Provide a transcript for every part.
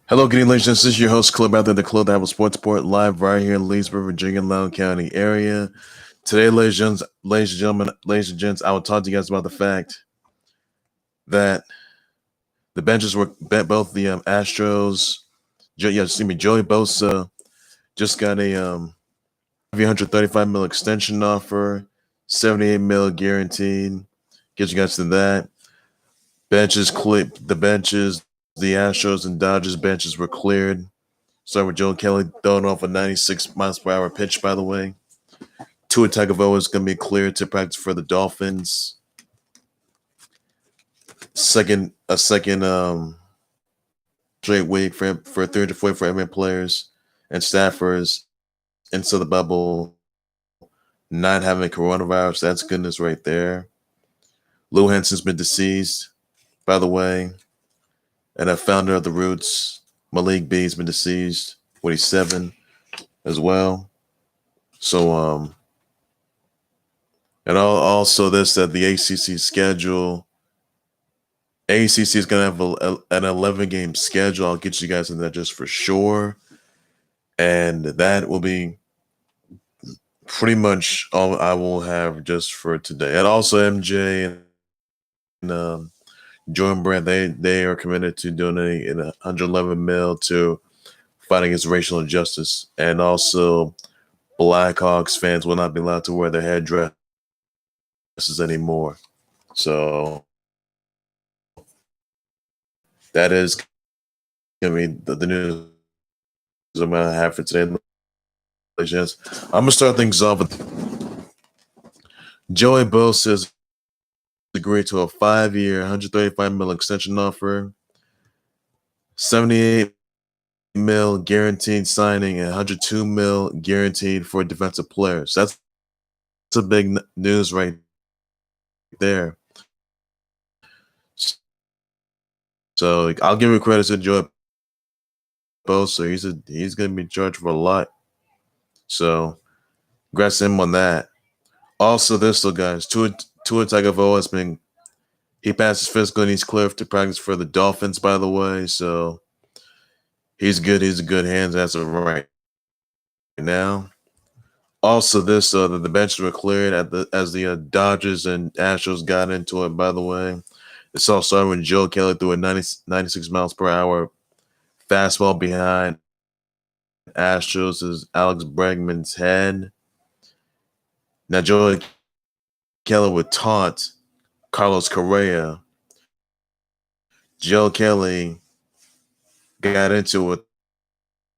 Hello, good evening, ladies. This is your host, Club out there, the Club that have a sports report live right here in Leesburg, Virginia, Loudoun County area. Today, ladies and gents, I will talk to you guys about the fact that the benches were both the Astros. Joey Bosa just got a $335 million extension offer, $78 million guaranteed. Get you guys to that. The Astros and Dodgers benches were cleared. Starting with Joe Kelly throwing off a 96 miles per hour pitch, by the way. Tua Tagovailoa is going to be cleared to practice for the Dolphins. Second straight week for 344 MMA players and staffers into the bubble, not having coronavirus. That's goodness right there. Lou Henson's been deceased, by the way. And a founder of the Roots, Malik B's been deceased, 47 as well. So, and also this that the ACC schedule. ACC is going to have an 11-game schedule. I'll get you guys in that just for sure. And that will be pretty much all I will have just for today. And also MJ and Jordan Brand, they are committed to donating 111 mil to fighting against racial injustice. And also Blackhawks fans will not be allowed to wear their headdresses anymore. So that is going to be the news I'm going to have for today. I'm going to start things off with Joey Bosa has agreed to a 5-year, $135 million extension offer, $78 million guaranteed signing, and $102 million guaranteed for defensive players. That's a big news right there. So I'll give you credit to Joey Bosa. He's going to be charged for a lot. So congrats to him on that. Also, this though, guys, Tua Tagovailoa he passed his physical and he's cleared to practice for the Dolphins, by the way. So he's good. He's in good hands as of right now. Also, this the benches were cleared as the Dodgers and Astros got into it, by the way. It's all started when Joe Kelly threw a 96 miles per hour fastball behind Astros' Alex Bregman's head. Now, Joe Kelly would taunt Carlos Correa. Joe Kelly got into it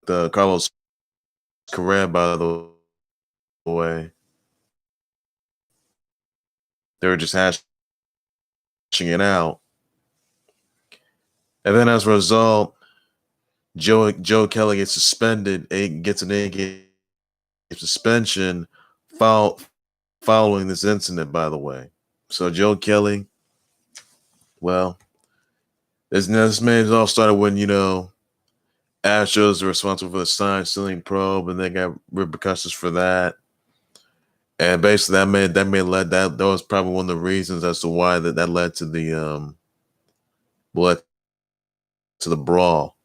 with Carlos Correa, by the way. They were just hashing it out. And then as a result, Joe Kelly gets suspended, gets an 8-game suspension following this incident, by the way. So Joe Kelly, well, this man all started when, Astros were responsible for the sign stealing probe, and they got repercussions for that. And basically that was probably one of the reasons as to why that led to the brawl.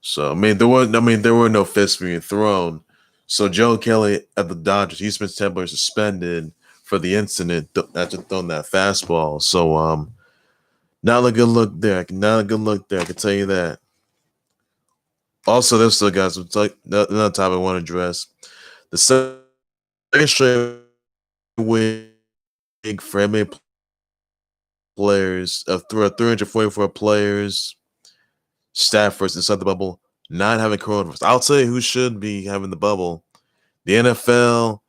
So there were no fists being thrown. So Joe Kelly at the Dodgers, he's been temporarily suspended for the incident after throwing that fastball. So not a good look there. Not a good look there. I can tell you that. Also, this still, guys, another topic I want to address. The second straight week for NBA players of 344 players, staffers inside the bubble, not having coronavirus. I'll tell you who should be having the bubble: the NFL,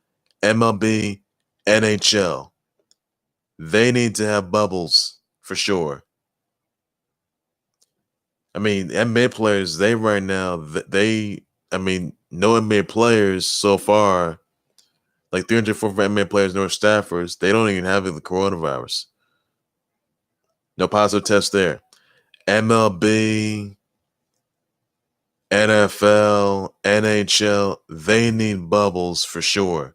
MLB, NHL. They need to have bubbles for sure. I mean, NBA players, no NBA players so far, like 304 NBA players, no staffers, they don't even have the coronavirus. No positive test there. MLB, NFL, NHL, they need bubbles for sure.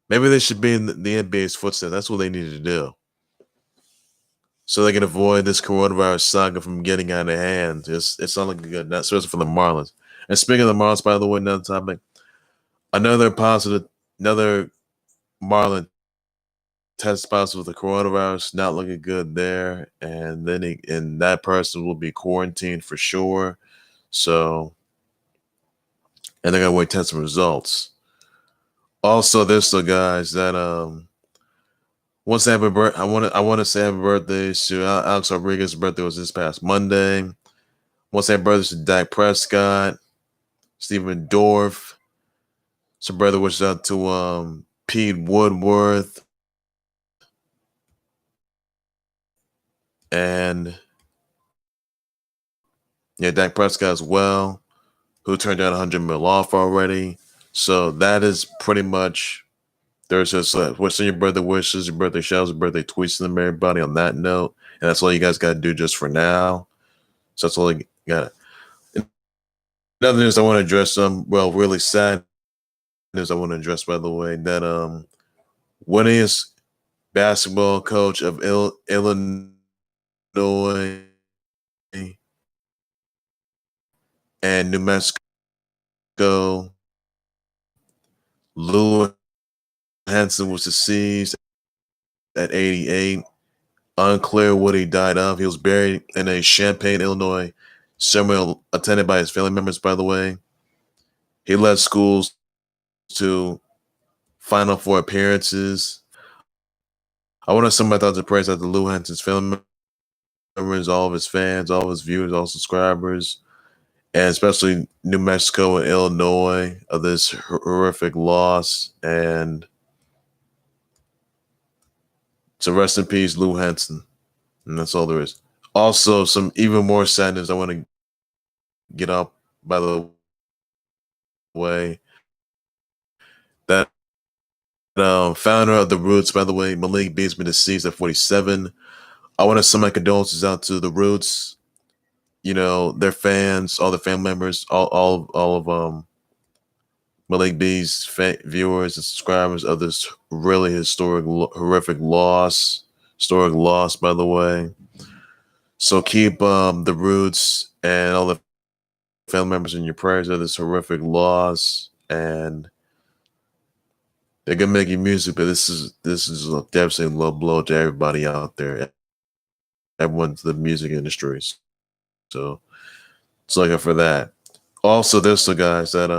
Maybe they should be in the NBA's footsteps. That's what they need to do. so they can avoid this coronavirus saga from getting out of hand. It's not looking good, not especially for the Marlins. And speaking of the Marlins, by the way, another topic, another Marlin test positive with the coronavirus, not looking good there, and then and that person will be quarantined for sure. So, and they're gonna wait test results. Also, there's the guys that I want to say happy birthday to Alex Rodriguez's birthday was this past Monday. Want to say happy birthday to Dak Prescott, Stephen Dorff. Some brother wishes out to Pete Woodworth and Dak Prescott as well, who turned down 100 mil off already. So that is pretty much. There's just what's in your birthday wishes, your birthday shouts, your birthday tweets to them, everybody on that note. And that's all you guys got to do just for now. So that's all you got. Another news I want to address, really sad news I want to address, by the way, that winningest basketball coach of Illinois and New Mexico, Lou Henson, was deceased at 88. Unclear what he died of. He was buried in a Champaign, Illinois ceremony attended by his family members, by the way. He led schools to Final Four appearances. I want to send my thoughts and prayers out to Lou Henson's family members, all of his fans, all of his viewers, all subscribers, and especially New Mexico and Illinois of this horrific loss. And so rest in peace, Lou Henson. And that's all there is. Also, some even more sadness I want to get up, by the way. That founder of the Roots, by the way, Malik B's been deceased at 47. I want to send my condolences out to the Roots, their fans, all the family members, all of Malik B's viewers and subscribers of this really horrific loss. Historic loss, by the way. So keep the Roots and all the family members in your prayers of this horrific loss. And they're gonna make you music, but this is a devastating low blow to everybody out there. Everyone's the music industry. So it's looking for that. Also, there's the guys that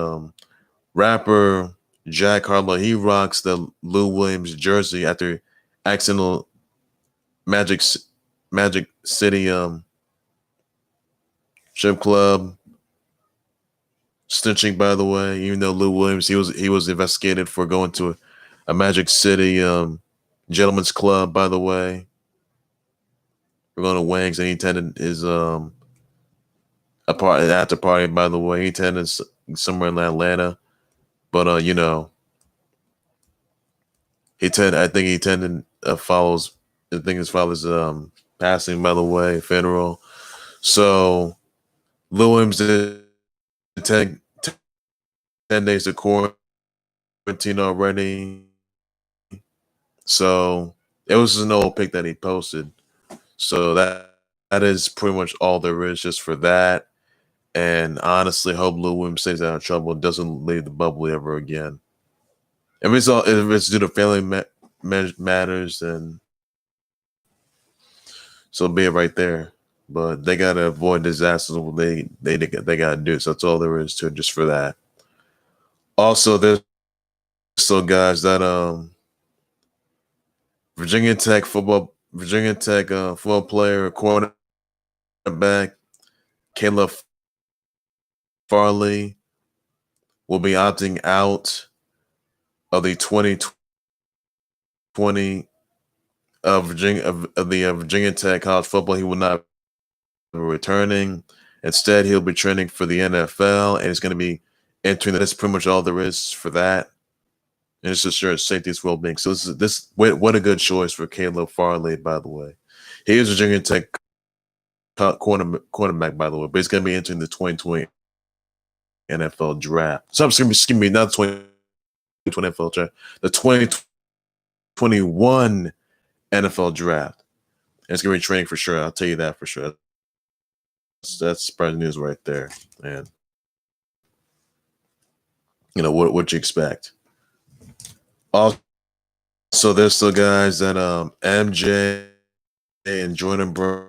rapper Jack Harlow, he rocks the Lou Williams jersey after accidental Magic City strip club snitching, by the way. Even though Lou Williams, he was investigated for going to a Magic City gentleman's club, by the way. We're going to Wings, and he attended his after party, by the way. He attended somewhere in Atlanta, but I think he attended follows. I think his father's passing, by the way, funeral. So Lou Williams did 10 days of quarantine already. So it was an old pic that he posted. So that is pretty much all there is just for that. And honestly, hope Lou Williams stays out of trouble and doesn't leave the bubble ever again. If it's due to family matters, then so be it right there. But they gotta avoid disasters. They gotta do. So that's all there is to it, just for that. Also, there's still guys that Virginia Tech football player, quarterback Caleb Farley will be opting out of the 2020 Virginia Tech college football. He will not be returning. Instead, he'll be training for the NFL, and he's going to be entering. That's pretty much all there is for that. And it's just sure safety and well-being. So what a good choice for Caleb Farley, by the way. He is Virginia Tech quarterback, by the way, but he's going to be entering the 2020 NFL draft. So excuse me, not the 2020 NFL draft, the 2021 NFL draft. it's going to be training for sure. I'll tell you that for sure. That's surprising news right there. And, what you expect. Also, there's still guys that MJ and Jordan Bro,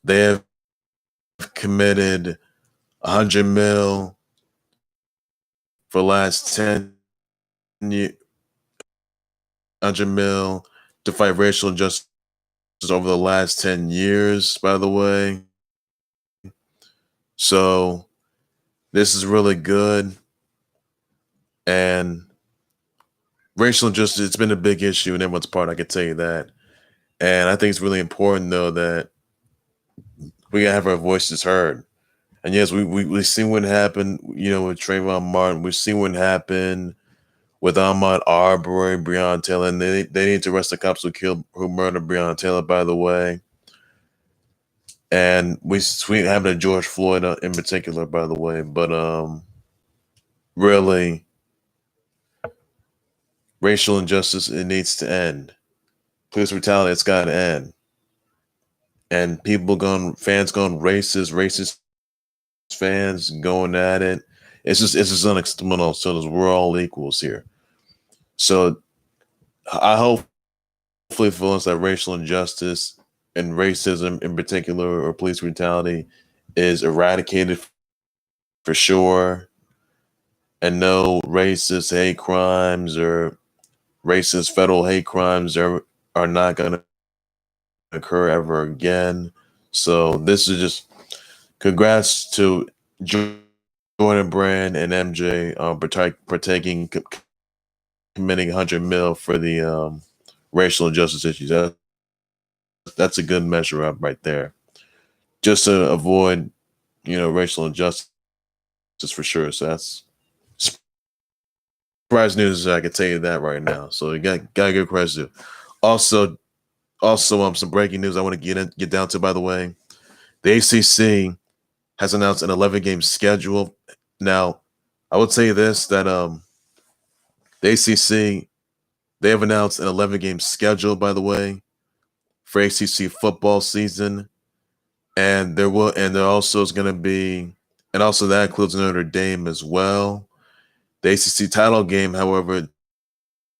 they have committed 100 mil for the last 10 years, 100 mil to fight racial injustice over the last 10 years, by the way. So this is really good. And racial injustice, it's been a big issue in everyone's part, I can tell you that. And I think it's really important, though, that we gotta have our voices heard. And yes, we see what happened, with Trayvon Martin. We've seen what happened with Ahmaud Arbery, Breonna Taylor, and they need to arrest the cops who murdered Breonna Taylor, by the way. And we having a George Floyd in particular, by the way. But really, racial injustice, it needs to end. Police brutality, it's got to end. And fans going racist fans going at it. It's just unacceptable. So we're all equals here. So I hopefully for us that racial injustice and racism in particular, or police brutality, is eradicated for sure. And no racist hate crimes or racist federal hate crimes are not going to occur ever again. So this is just congrats to Jordan Brand and MJ partaking, committing 100 mil for the racial injustice issues. That's a good measure up right there, just to avoid racial injustice for sure. So that's surprise news. I can tell you that right now. So you got to give credit to. Also, some breaking news I want to get down to. By the way, the ACC has announced an 11-game schedule. Now, I would say this, that the ACC, they have announced an 11-game schedule, by the way, for ACC football season, and there also is going to be, and also that includes Notre Dame as well. The ACC title game, however,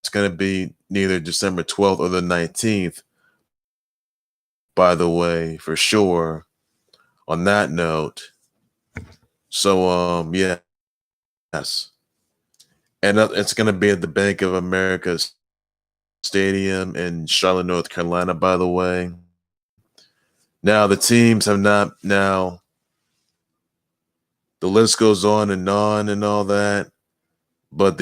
it's going to be neither December 12th or the 19th, by the way, for sure, on that note. So, yes. And it's going to be at the Bank of America Stadium in Charlotte, North Carolina, by the way. Now, the teams have not, the list goes on and all that. But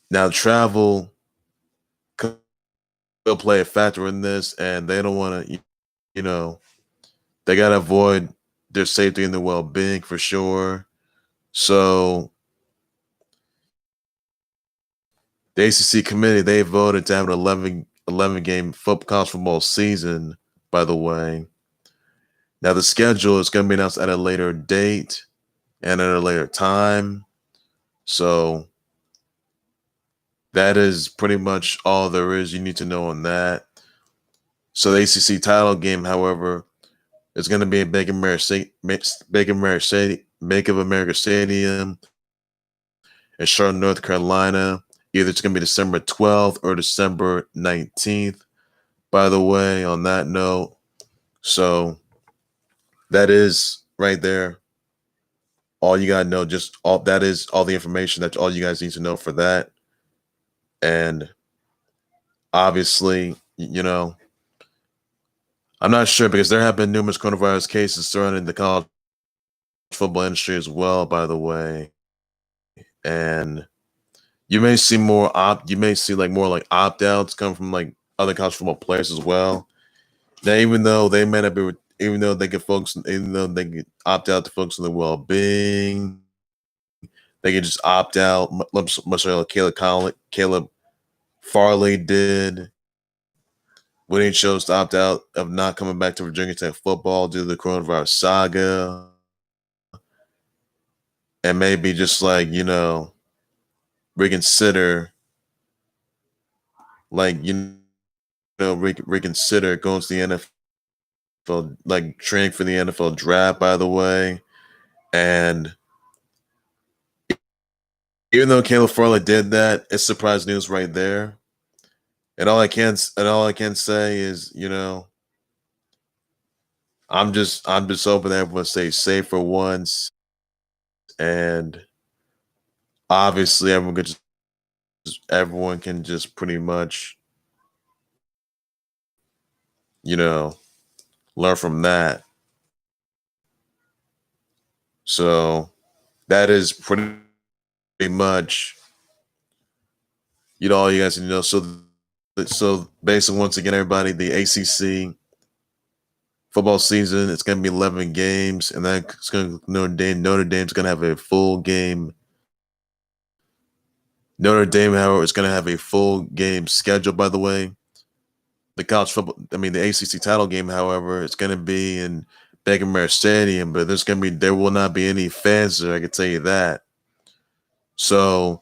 now travel could play a factor in this, and they don't want to, they got to avoid their safety and their well-being for sure. So the ACC committee, they voted to have an 11-game college football season, by the way. Now, the schedule is going to be announced at a later date and at a later time. So that is pretty much all there is you need to know on that. So the ACC title game, however, is going to be at Bank of America Stadium in Charlotte, North Carolina. Either it's going to be December 12th or December 19th, by the way, on that note. So that is right there. All you got to know, that is all the information. That's all you guys need to know for that. And obviously, I'm not sure because there have been numerous coronavirus cases surrounding the college football industry as well, by the way. And you may see more opt-outs come from like other college football players as well. Now, even though they can opt out to focus on their well-being, they can just opt out, much like Caleb Farley did when he chose to opt out of not coming back to Virginia Tech football due to the coronavirus saga. And maybe just reconsider like reconsider going to the NFL, like training for the NFL draft. By the way, and even though Caleb Farley did that, it's surprise news right there. And all I can say is, I'm just hoping that everyone stays safe for once, and obviously everyone can just pretty much, you know, learn from that. So that is pretty much, all you guys need to know. So basically, once again, everybody, the ACC football season, it's going to be 11 games, and that's going to Notre Dame's going to have a full game. Notre Dame, however, is going to have a full game schedule. By the way, the ACC title game, however, it's going to be in Beckman Stadium, but there will not be any fans there. I can tell you that. So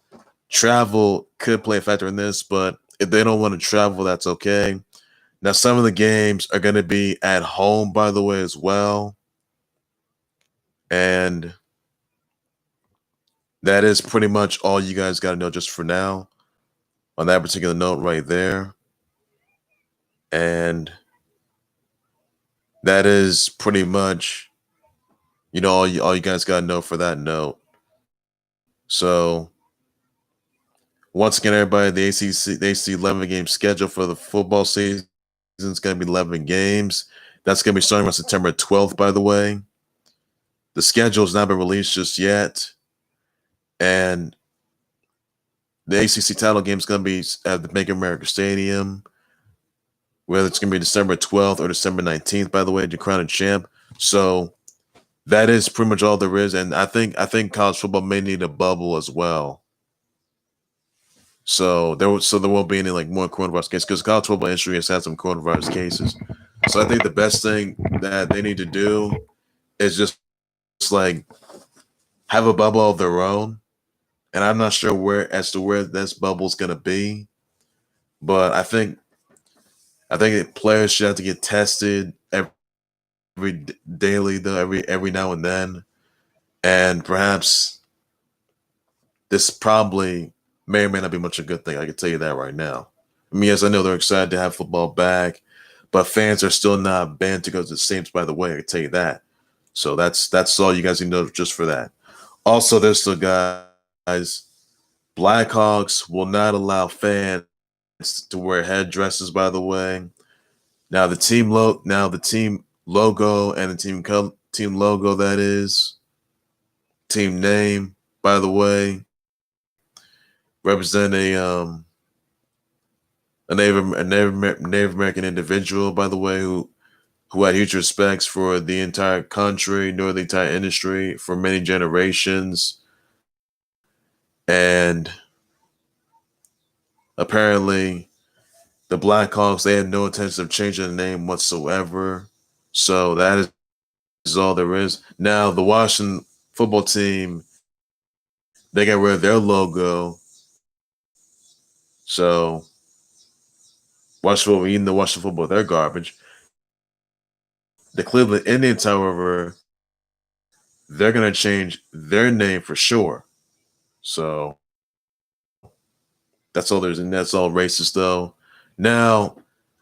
travel could play a factor in this, but if they don't want to travel, that's okay. Now, some of the games are going to be at home, by the way, as well. And that is pretty much all you guys got to know just for now on that particular note right there. And that is pretty much, all you guys got to know for that note. So, once again, everybody, the ACC 11 game schedule for the football season is going to be 11 games. That's going to be starting on September 12th, by the way. The schedule has not been released just yet. And the ACC title game is going to be at the Bank of America Stadium, whether it's going to be December 12th or December 19th, by the way, to crown a champ. So that is pretty much all there is. And I think college football may need a bubble as well. So there won't be any more coronavirus cases, because college football industry has had some coronavirus cases. So I think the best thing that they need to do is just have a bubble of their own. And I'm not sure where this bubble is going to be, but I think players should have to get tested daily, though, every now and then, and perhaps this probably may or may not be much a good thing. I can tell you that right now. I mean, yes, I know they're excited to have football back, but fans are still not banned to go to the Saints. By the way, I can tell you that. So that's all you guys need to know just for that. Also, there's still guys. Blackhawks will not allow fans to wear headdresses. By the way, now the team logo and the team logo, that is team name, by the way, represent a Native American individual, by the way, who had huge respects for the entire country, nor the entire industry for many generations. And apparently the Blackhawks, they have no intention of changing the name whatsoever. So that is all there is. Now, the Washington football team, they got rid of their logo. So Washington football, they're garbage. The Cleveland Indians, however, they're going to change their name for sure. So that's all there's, and that's all racist, though. Now,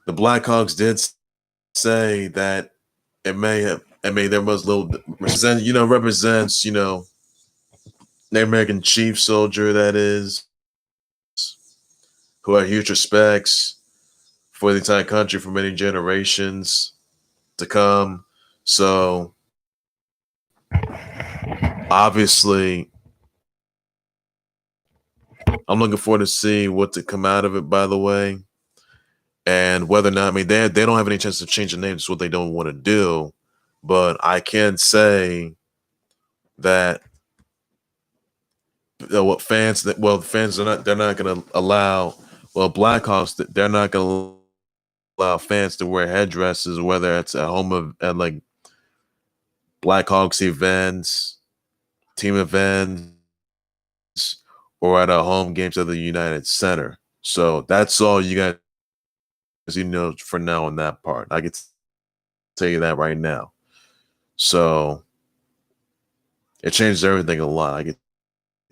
the Blackhawks did say that their most little represents, the American chief soldier, that is, who had huge respects for the entire country for many generations to come. So obviously, I'm looking forward to see what to come out of it, by the way, and whether or not, they don't have any chance to change the name. It's what they don't want to do. But I can say that fans they're not going to allow, Blackhawks, they're not going to allow fans to wear headdresses, whether it's at Blackhawks events, team events, or at home games at the United Center. So that's all you guys for now on that part. I can tell you that right now. So it changes everything a lot. I can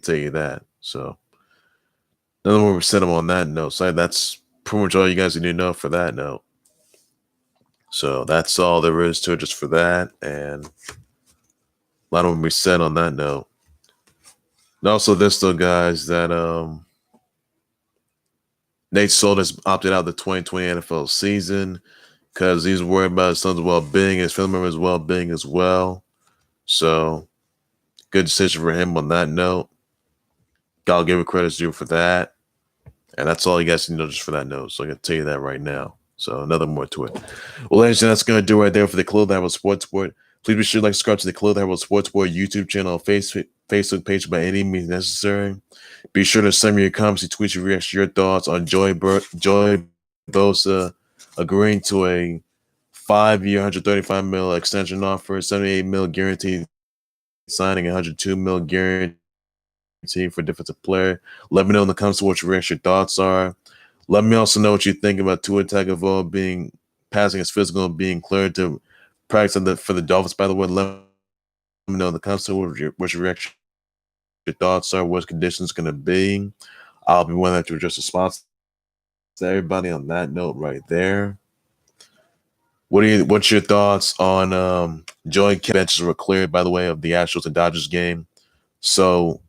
tell you that. So nothing more said on that note. So that's pretty much all you guys need to know for that note. So that's all there is to it just for that. And a lot of them be said on that note. And also this though, guys, that Nate Soltis opted out of the 2020 NFL season because he's worried about his son's well-being, his family members' well-being as well. So good decision for him on that note. I'll give it credit to you for that. And that's all you guys need to know just for that note. So I'm going to tell you that right now. So nothing more to it. Well, ladies and gentlemen, that's going to do it right there for the Clothes That Was Sports Board. Please be sure to subscribe to the Clothes That Was Sports Board YouTube channel, Facebook page by any means necessary. Be sure to send me your comments, your tweets, your reactions, your thoughts on Joey Bosa agreeing to a 5-year, $135 million extension offer, $78 million guaranteed signing, $102 million guaranteed for defensive player. Let me know in the comments what your thoughts are. Let me also know what you think about Tua Tagovailoa passing his physical and being cleared to practice for the Dolphins. By the way, let me know in the comments what your reaction, your thoughts are, what conditions going to be. I'll be one to address response to everybody on that note right there. What's your thoughts on Joey benches were cleared, by the way, of the Astros and Dodgers game? So